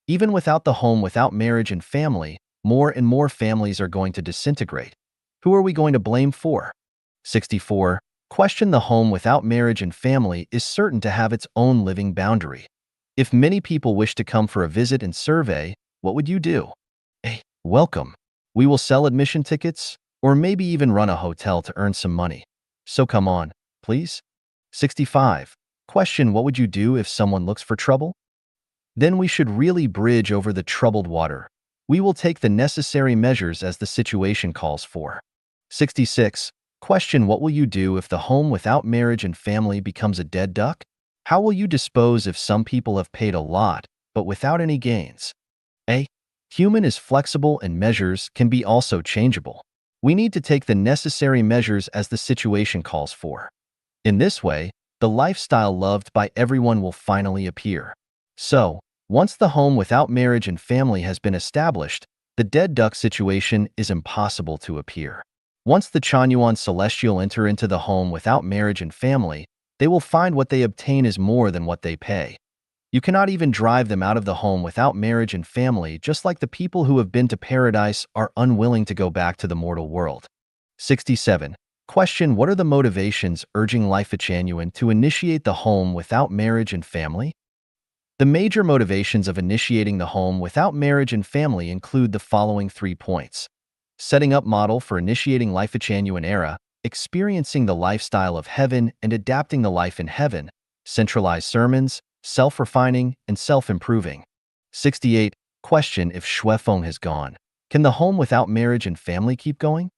Even without the home without marriage and family, more and more families are going to disintegrate. Who are we going to blame for? 64. Question: the home without marriage and family is certain to have its own living boundary. If many people wish to come for a visit and survey, what would you do? A. Welcome. We will sell admission tickets, or maybe even run a hotel to earn some money. So come on, please. 65. Question: what would you do if someone looks for trouble? Then we should really bridge over the troubled water. We will take the necessary measures as the situation calls for. 66. Question: what will you do if the home without marriage and family becomes a dead duck? How will you dispose if some people have paid a lot, but without any gains? A. Human is flexible and measures can be also changeable. We need to take the necessary measures as the situation calls for. In this way, the lifestyle loved by everyone will finally appear. So, once the home without marriage and family has been established, the dead duck situation is impossible to appear. Once the Chanyuan celestial enter into the home without marriage and family, they will find what they obtain is more than what they pay. You cannot even drive them out of the home without marriage and family, just like the people who have been to paradise are unwilling to go back to the mortal world. 67. Question: what are the motivations urging Lifechanyuan to initiate the home without marriage and family? The major motivations of initiating the home without marriage and family include the following 3 points. Setting up model for initiating Lifechanyuan era, experiencing the lifestyle of heaven and adapting the life in heaven, centralized sermons, self-refining, and self-improving. 68. Question: if Xuefeng has gone, can the home without marriage and family keep going?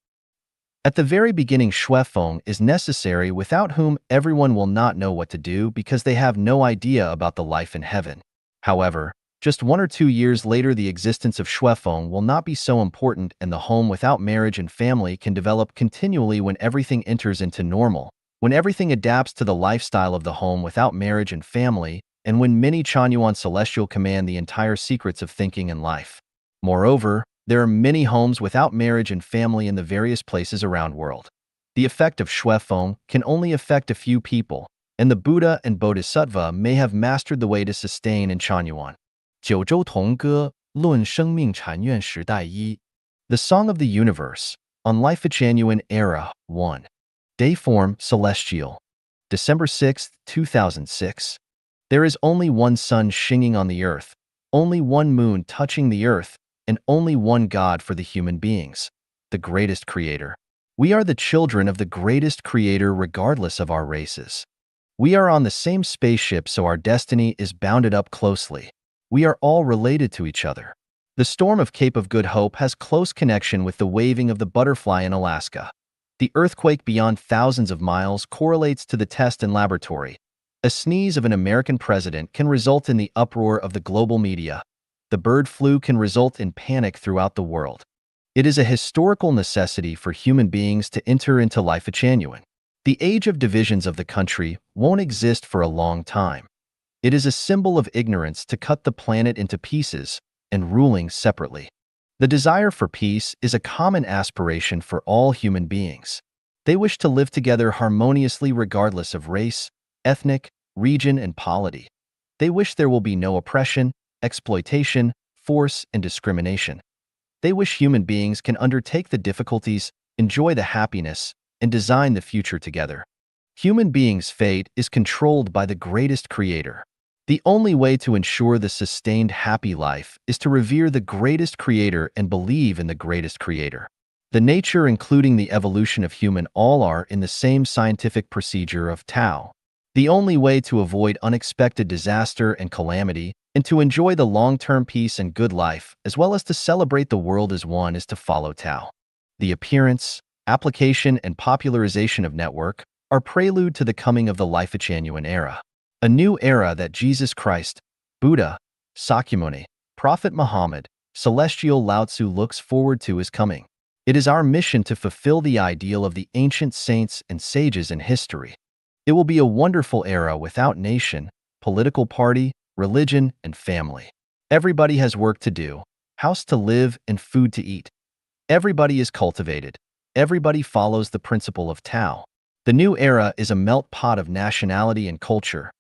At the very beginning, Xuefeng is necessary, without whom everyone will not know what to do because they have no idea about the life in heaven. However, just 1 or 2 years later, the existence of Xuefeng will not be so important, and the home without marriage and family can develop continually when everything enters into normal, when everything adapts to the lifestyle of the home without marriage and family, and when many Chanyuan celestial command the entire secrets of thinking and life. Moreover, there are many homes without marriage and family in the various places around world. The effect of Xuefeng can only affect a few people, and the Buddha and Bodhisattva may have mastered the way to sustain in Chanyuan. 九州同歌论生命禅院时代一 The Song of the Universe, on Lifechanyuan Era 1. Day Form Celestial. December 6, 2006. There is only one sun shining on the earth, only one moon touching the earth, and only one God for the human beings, the greatest creator. We are the children of the greatest creator regardless of our races. We are on the same spaceship, so our destiny is bounded up closely. We are all related to each other. The storm of Cape of Good Hope has close connection with the waving of the butterfly in Alaska. The earthquake beyond thousands of miles correlates to the test in laboratory. A sneeze of an American president can result in the uproar of the global media. The bird flu can result in panic throughout the world. It is a historical necessity for human beings to enter into Lifechanyuan. The age of divisions of the country won't exist for a long time. It is a symbol of ignorance to cut the planet into pieces and ruling separately. The desire for peace is a common aspiration for all human beings. They wish to live together harmoniously regardless of race, ethnic, region, and polity. They wish there will be no oppression, exploitation, force, and discrimination. They wish human beings can undertake the difficulties, enjoy the happiness, and design the future together. Human beings' fate is controlled by the greatest creator. The only way to ensure the sustained happy life is to revere the greatest creator and believe in the greatest creator. The nature, including the evolution of human, all are in the same scientific procedure of Tao. The only way to avoid unexpected disaster and calamity and to enjoy the long-term peace and good life, as well as to celebrate the world as one, is to follow Tao. The appearance, application, and popularization of network are prelude to the coming of the Lifechanyuan era. A new era that Jesus Christ, Buddha, Sakyamuni, Prophet Muhammad, Celestial Lao Tzu looks forward to is coming. It is our mission to fulfill the ideal of the ancient saints and sages in history. It will be a wonderful era without nation, political party, religion, and family. Everybody has work to do, house to live, and food to eat. Everybody is cultivated. Everybody follows the principle of Tao. The new era is a melt pot of nationality and culture.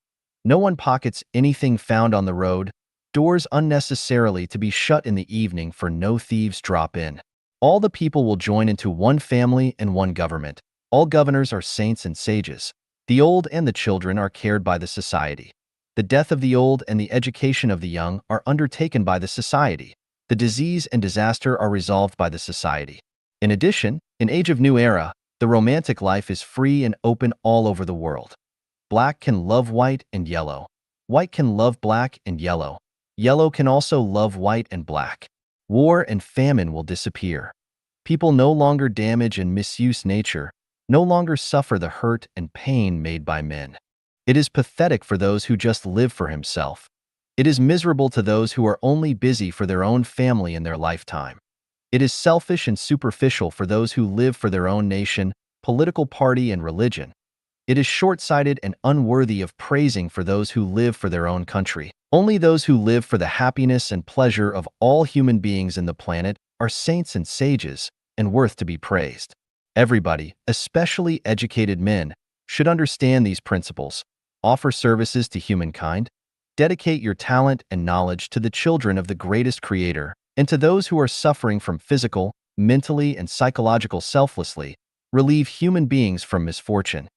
No one pockets anything found on the road, doors unnecessarily to be shut in the evening for no thieves drop in. All the people will join into one family and one government. All governors are saints and sages. The old and the children are cared by the society. The death of the old and the education of the young are undertaken by the society. The disease and disaster are resolved by the society. In addition, in Age of New Era, the romantic life is free and open all over the world. Black can love white and yellow. White can love black and yellow. Yellow can also love white and black. War and famine will disappear. People no longer damage and misuse nature, no longer suffer the hurt and pain made by men. It is pathetic for those who just live for himself. It is miserable to those who are only busy for their own family in their lifetime. It is selfish and superficial for those who live for their own nation, political party, and religion. It is short-sighted and unworthy of praising for those who live for their own country. Only those who live for the happiness and pleasure of all human beings in the planet are saints and sages and worth to be praised. Everybody, especially educated men, should understand these principles, offer services to humankind, dedicate your talent and knowledge to the children of the greatest creator, and to those who are suffering from physical, mentally, and psychological selflessly, relieve human beings from misfortune.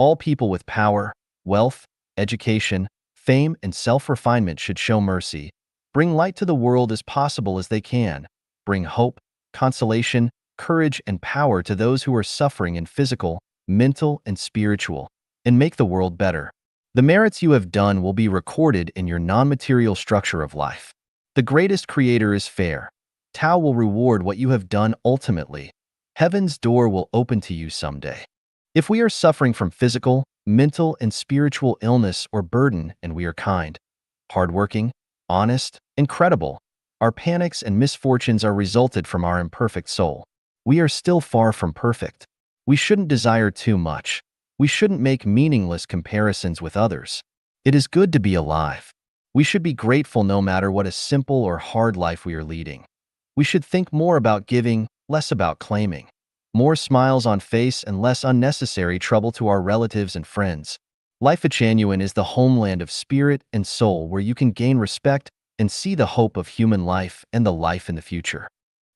All people with power, wealth, education, fame, and self-refinement should show mercy, bring light to the world as possible as they can, bring hope, consolation, courage, and power to those who are suffering in physical, mental, and spiritual, and make the world better. The merits you have done will be recorded in your non-material structure of life. The greatest creator is fair. Tao will reward what you have done ultimately. Heaven's door will open to you someday. If we are suffering from physical, mental, and spiritual illness or burden and we are kind, hardworking, honest, and credible, our panics and misfortunes are resulted from our imperfect soul. We are still far from perfect. We shouldn't desire too much. We shouldn't make meaningless comparisons with others. It is good to be alive. We should be grateful no matter what a simple or hard life we are leading. We should think more about giving, less about claiming. More smiles on face and less unnecessary trouble to our relatives and friends. Lifechanyuan is the homeland of spirit and soul where you can gain respect and see the hope of human life and the life in the future.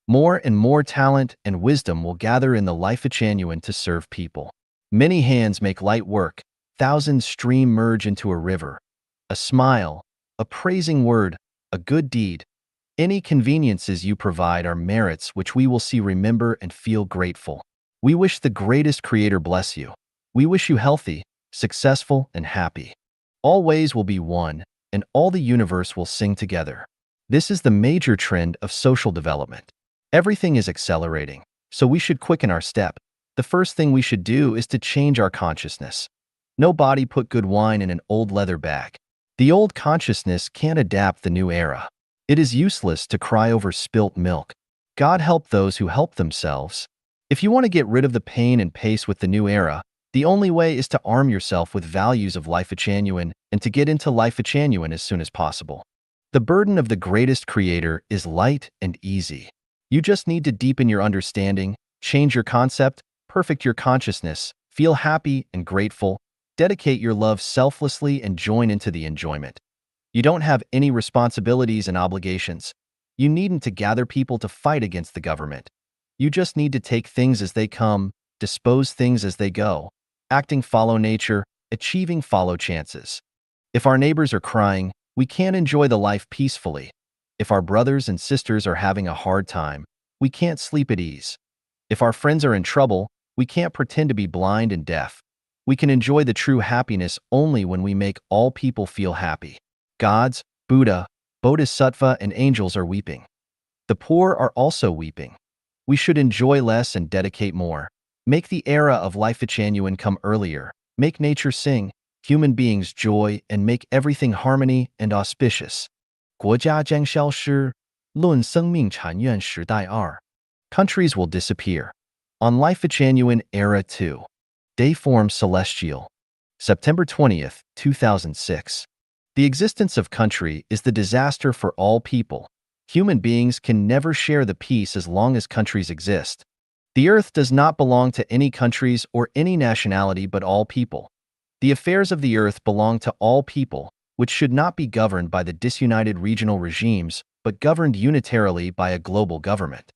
More and more talent and wisdom will gather in the Lifechanyuan to serve people. Many hands make light work, thousands stream merge into a river. A smile, a praising word, a good deed. Any conveniences you provide are merits which we will see, remember, and feel grateful. We wish the greatest creator bless you. We wish you healthy, successful, and happy. All ways will be one, and all the universe will sing together. This is the major trend of social development. Everything is accelerating, so we should quicken our step. The first thing we should do is to change our consciousness. Nobody put good wine in an old leather bag. The old consciousness can't adapt the new era. It is useless to cry over spilt milk. God help those who help themselves. If you want to get rid of the pain and pace with the new era, the only way is to arm yourself with values of Lifechanyuan and to get into Lifechanyuan as soon as possible. The burden of the greatest creator is light and easy. You just need to deepen your understanding, change your concept, perfect your consciousness, feel happy and grateful, dedicate your love selflessly and join into the enjoyment. You don't have any responsibilities and obligations. You needn't to gather people to fight against the government. You just need to take things as they come, dispose things as they go. Acting follow nature, achieving follow chances. If our neighbors are crying, we can't enjoy the life peacefully. If our brothers and sisters are having a hard time, we can't sleep at ease. If our friends are in trouble, we can't pretend to be blind and deaf. We can enjoy the true happiness only when we make all people feel happy. Gods, Buddha, Bodhisattva, and angels are weeping. The poor are also weeping. We should enjoy less and dedicate more. Make the era of Lifechanyuan come earlier. Make nature sing, human beings joy, and make everything harmony and auspicious. 国家将消失，论生命禅院时代二. Countries will disappear. On Lifechanyuan Era 2. Dayform Celestial. September 20th, 2006. The existence of country is the disaster for all people. Human beings can never share the peace as long as countries exist. The earth does not belong to any countries or any nationality but all people. The affairs of the earth belong to all people, which should not be governed by the disunited regional regimes, but governed unitarily by a global government.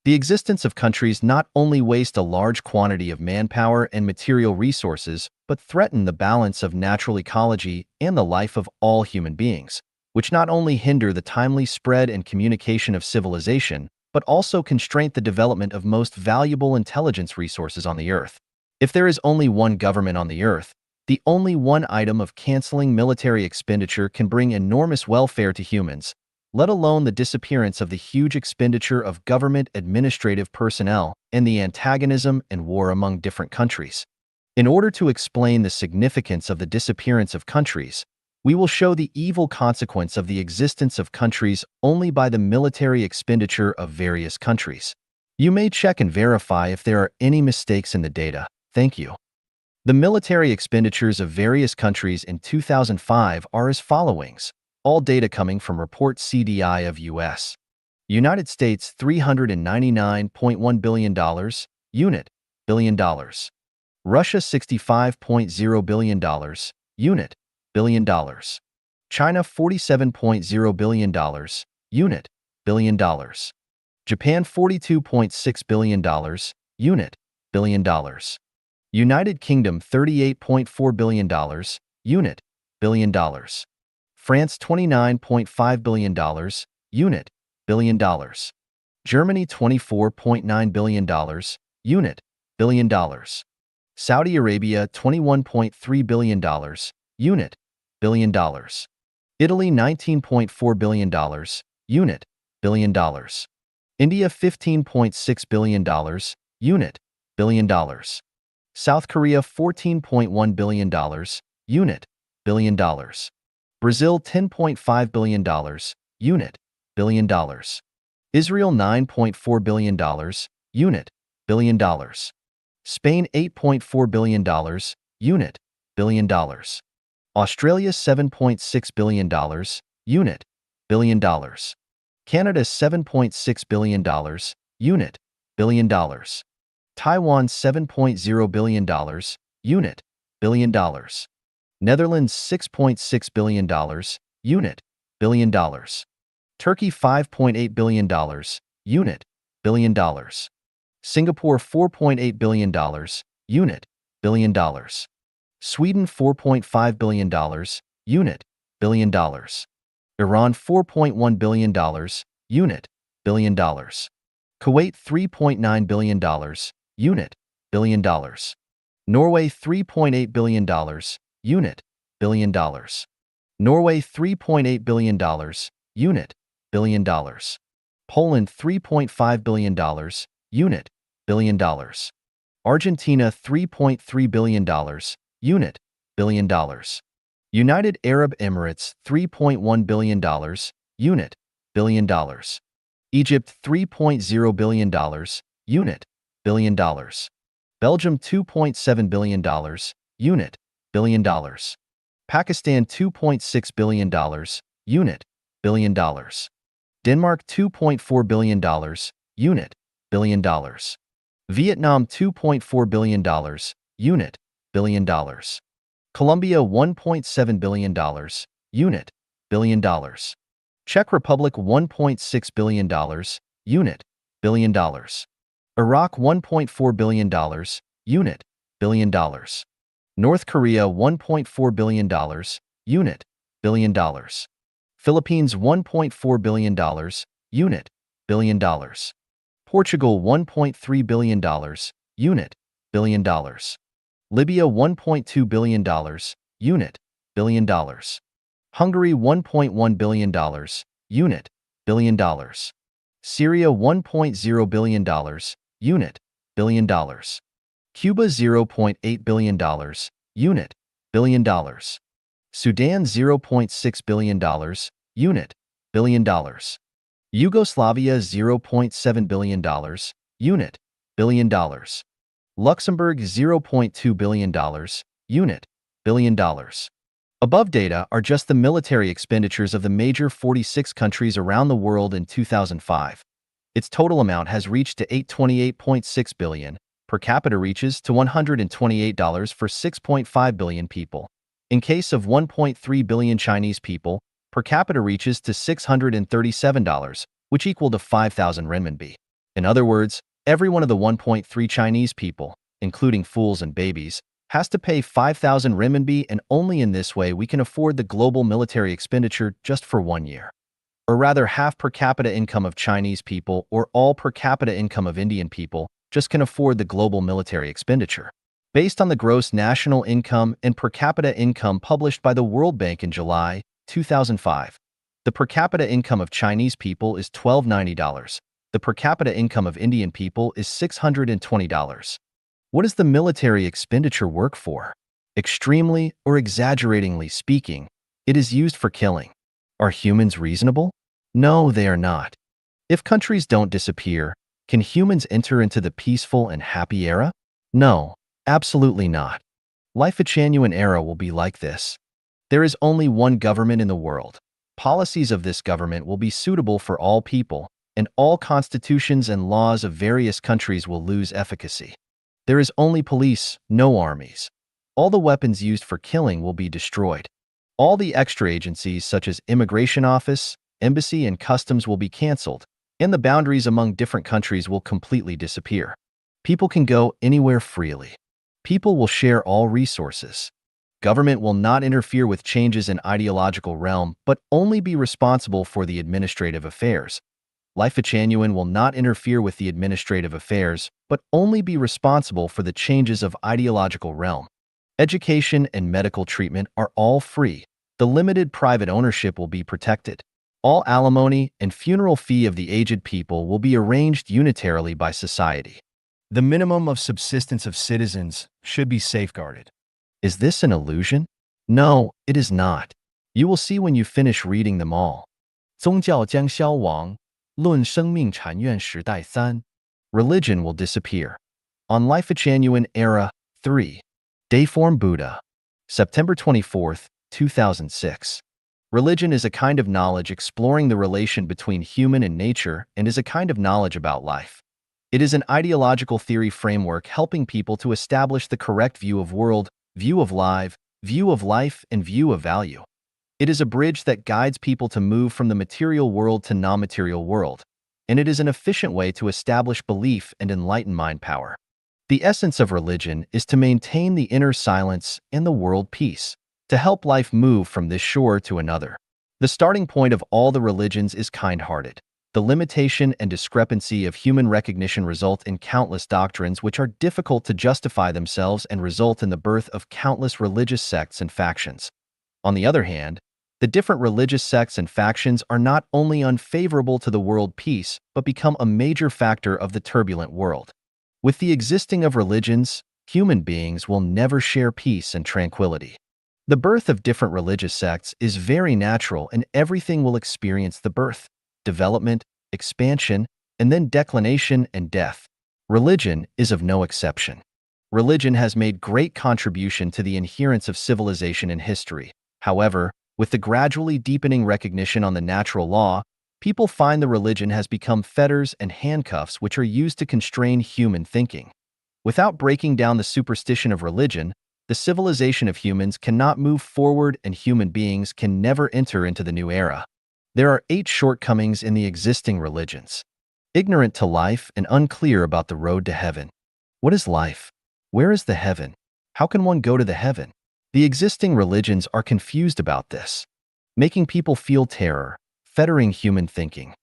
The existence of countries not only waste a large quantity of manpower and material resources, but threaten the balance of natural ecology and the life of all human beings, which not only hinder the timely spread and communication of civilization, but also constrain the development of most valuable intelligence resources on the earth. If there is only one government on the earth, the only one item of canceling military expenditure can bring enormous welfare to humans, let alone the disappearance of the huge expenditure of government administrative personnel and the antagonism and war among different countries. In order to explain the significance of the disappearance of countries, we will show the evil consequence of the existence of countries only by the military expenditure of various countries. You may check and verify if there are any mistakes in the data. Thank you. The military expenditures of various countries in 2005 are as followings. All data coming from Report CDI of U.S. United States $399.1 billion, unit, billion dollars. Russia $65.0 billion, unit, billion dollars. China $47.0 billion, unit, billion dollars. Japan $42.6 billion, unit, billion dollars. United Kingdom $38.4 billion, unit, billion dollars. France $29.5 billion, unit, billion dollars. Germany $24.9 billion, unit, billion dollars. Saudi Arabia $21.3 billion, unit, billion dollars. Italy $19.4 billion, unit, billion dollars. India $15.6 billion, unit, billion dollars. South Korea $14.1 billion, unit, billion dollars. Brazil $10.5 billion, unit, billion dollars. Israel $9.4 billion, unit, billion dollars. Spain $8.4 billion, unit, billion dollars. Australia $7.6 billion, unit, billion dollars. Canada $7.6 billion, unit, billion dollars. Taiwan $7.0 billion, unit, billion dollars. Netherlands $6.6 billion, unit, billion dollars. Turkey $5.8 billion, unit, billion dollars. Singapore $4.8 billion, unit, billion dollars. Sweden $4.5 billion, unit, billion dollars. Iran $4.1 billion, unit, billion dollars. Kuwait $3.9 billion, unit, billion dollars. Norway $3.8 billion, unit, billion dollars. Norway $3.8 billion, unit, billion. Poland $3.5 billion, unit, billion. Argentina $3.3 billion, unit, billion. United Arab Emirates $3.1 billion, unit, billion. Egypt $3.0 billion, unit, billion. Belgium $2.7 billion, unit, billion. Pakistan $2.6 billion, unit, billion. Denmark $2.4 billion, unit, billion. Vietnam $2.4 billion, unit, billion. Colombia $1.7 billion, unit, billion. Czech Republic $1.6 billion, unit, billion. Iraq $1.4 billion, unit, billion. North Korea $1.4 billion, unit, billion. Philippines $1.4 billion, unit, billion. Portugal $1.3 billion, unit, billion. Libya $1.2 billion, unit, billion. Hungary $1.1 billion, unit, billion. Syria $1.0 billion, unit, billion. Cuba $0.8 billion, unit, billion. Sudan $0.6 billion, unit, billion. Yugoslavia $0.7 billion, unit, billion. Luxembourg $0.2 billion, unit, billion. Above data are just the military expenditures of the major 46 countries around the world in 2005. Its total amount has reached to $828.6 billion, per capita reaches to $128 for 6.5 billion people. In case of 1.3 billion Chinese people, per capita reaches to $637, which equal to 5,000 renminbi. In other words, every one of the 1.3 Chinese people, including fools and babies, has to pay 5,000 renminbi, and only in this way we can afford the global military expenditure just for 1 year. Or rather, half per capita income of Chinese people or all per capita income of Indian people just can afford the global military expenditure. Based on the gross national income and per capita income published by the World Bank in July 2005, the per capita income of Chinese people is $1,290. The per capita income of Indian people is $620. What is the military expenditure work for? Extremely or exaggeratingly speaking, it is used for killing. Are humans reasonable? No, they are not. If countries don't disappear, can humans enter into the peaceful and happy era? No, absolutely not. Lifechanyuan era will be like this. There is only one government in the world. Policies of this government will be suitable for all people, and all constitutions and laws of various countries will lose efficacy. There is only police, no armies. All the weapons used for killing will be destroyed. All the extra agencies such as immigration office, embassy, and customs will be cancelled, and the boundaries among different countries will completely disappear. People can go anywhere freely. People will share all resources. Government will not interfere with changes in ideological realm, but only be responsible for the administrative affairs. Lifechanyuan will not interfere with the administrative affairs, but only be responsible for the changes of ideological realm. Education and medical treatment are all free. The limited private ownership will be protected. All alimony and funeral fee of the aged people will be arranged unitarily by society. The minimum of subsistence of citizens should be safeguarded. Is this an illusion? No, it is not. You will see when you finish reading them all. 宗教将消亡，论生命禅院时代3. Religion will disappear. On Lifechanyuan Era 3. Dayform Buddha. September 24th, 2006. Religion is a kind of knowledge exploring the relation between human and nature and is a kind of knowledge about life. It is an ideological theory framework helping people to establish the correct view of world, view of life, and view of value. It is a bridge that guides people to move from the material world to non-material world, and it is an efficient way to establish belief and enlighten mind power. The essence of religion is to maintain the inner silence and the world peace, to help life move from this shore to another. The starting point of all the religions is kind-hearted. The limitation and discrepancy of human recognition result in countless doctrines which are difficult to justify themselves and result in the birth of countless religious sects and factions. On the other hand, The different religious sects and factions are not only unfavorable to the world peace, but become a major factor of the turbulent world. With the existing of religions, human beings will never share peace and tranquility. The birth of different religious sects is very natural, and everything will experience the birth, development, expansion, and then declination and death. Religion is of no exception. Religion has made great contribution to the inherence of civilization in history. However, with the gradually deepening recognition on the natural law, people find the religion has become fetters and handcuffs which are used to constrain human thinking. Without breaking down the superstition of religion, the civilization of humans cannot move forward, and human beings can never enter into the new era. There are 8 shortcomings in the existing religions. Ignorant to life and unclear about the road to heaven. What is life? Where is the heaven? How can one go to the heaven? The existing religions are confused about this, making people feel terror, fettering human thinking.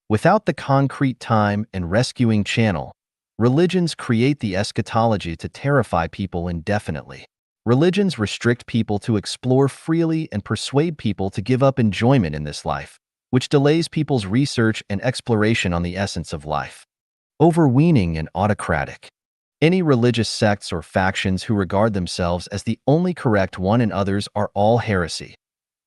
Without the concrete time and rescuing channel, religions create the eschatology to terrify people indefinitely. Religions restrict people to explore freely and persuade people to give up enjoyment in this life, which delays people's research and exploration on the essence of life. Overweening and autocratic. Any religious sects or factions who regard themselves as the only correct one and others are all heresy.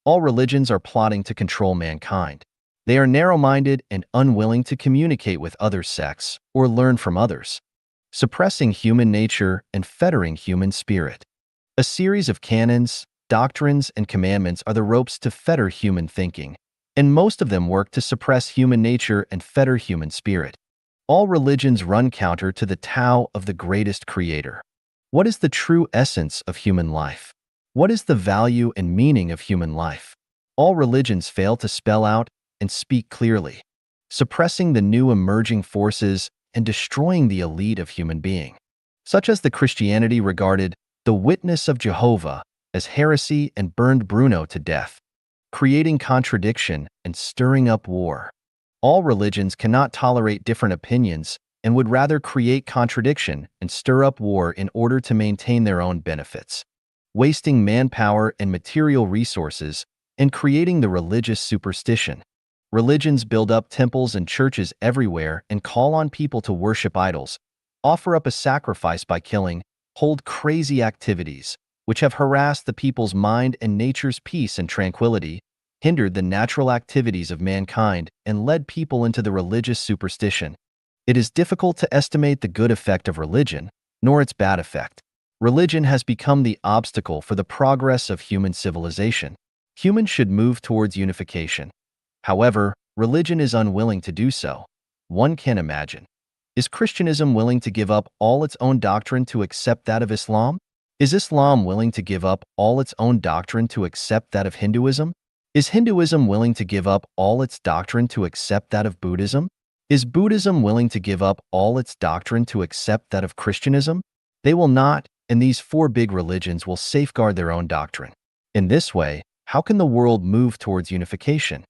All religions are plotting to control mankind. They are narrow-minded and unwilling to communicate with other sects or learn from others, suppressing human nature and fettering human spirit. A series of canons, doctrines, and commandments are the ropes to fetter human thinking, and most of them work to suppress human nature and fetter human spirit. All religions run counter to the Tao of the greatest creator. What is the true essence of human life? What is the value and meaning of human life? All religions fail to spell out and speak clearly, suppressing the new emerging forces and destroying the elite of human being. Such as the Christianity regarded the Witness of Jehovah as heresy and burned Bruno to death, creating contradiction and stirring up war. All religions cannot tolerate different opinions and would rather create contradiction and stir up war in order to maintain their own benefits, wasting manpower and material resources and creating the religious superstition. Religions build up temples and churches everywhere and call on people to worship idols, offer up a sacrifice by killing, hold crazy activities, which have harassed the people's mind and nature's peace and tranquility, hindered the natural activities of mankind, and led people into the religious superstition. It is difficult to estimate the good effect of religion, nor its bad effect. Religion has become the obstacle for the progress of human civilization. Humans should move towards unification. However, religion is unwilling to do so. One can imagine. Is Christianism willing to give up all its own doctrine to accept that of Islam? Is Islam willing to give up all its own doctrine to accept that of Hinduism? Is Hinduism willing to give up all its doctrine to accept that of Buddhism? Is Buddhism willing to give up all its doctrine to accept that of Christianism? They will not, and these 4 big religions will safeguard their own doctrine. In this way, how can the world move towards unification?